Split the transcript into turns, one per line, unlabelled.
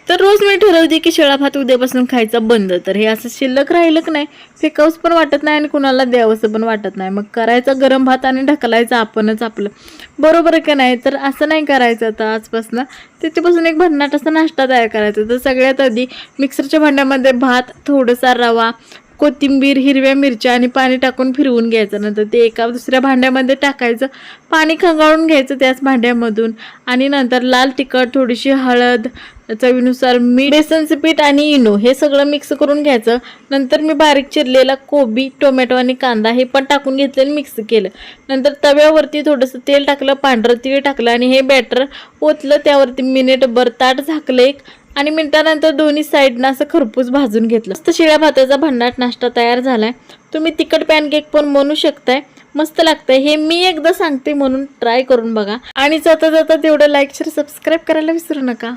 तर रोज मी ठरवते की शिळा भात उद्यापासून खायचा बंद. तर हे असं शिल्लक राहिलं की नाही, फेकावंच पण वाटत नाही आणि कुणाला द्यावंसं पण वाटत नाही. मग करायचा गरम भात आणि ढकलायचं आपणच आपलं, बरोबर आहे का नाही? तर असं नाही करायचं. आता आजपासून त्याच्यापासून एक भन्नाट असा नाश्ता तयार करायचा. तर सगळ्यात आधी मिक्सरच्या भांड्यामध्ये भात, थोडासा रवा, कोथिंबीर, हिरव्या मिरच्या आणि पाणी टाकून फिरवून घ्यायचं. नंतर ते एका दुसऱ्या भांड्यामध्ये टाकायचं, पाणी खंगाळून घ्यायचं त्याच भांड्यामधून आणि नंतर लाल तिखट, थोडीशी हळद, चवीनुसार मीठ, बेसनचं पीठ आणि इनो हे सगळं मिक्स करून घ्यायचं. नंतर मी बारीक चिरलेला कोबी, टोमॅटो आणि कांदा हे पण टाकून घेतलं आणि मिक्स केलं. नंतर तव्यावरती थोडंसं तेल टाकलं, पांढरं तीळ टाकलं आणि हे बॅटर ओतलं. त्यावरती मिनिटभर ताट झाकलं एक आणि मिनिटानंतर दोन्ही साईडनं असं खरपूस भाजून घेतलं. मस्त शिळ्या भाताचा भन्नाट नाश्ता तयार झालाय. तुम्ही तिखट पॅनकेक पण बनवू शकताय, मस्त लागतंय. हे मी एकदा सांगते म्हणून ट्राय करून बघा आणि जाता जाता तेवढं लाईक शेअर सबस्क्राईब करायला विसरू नका.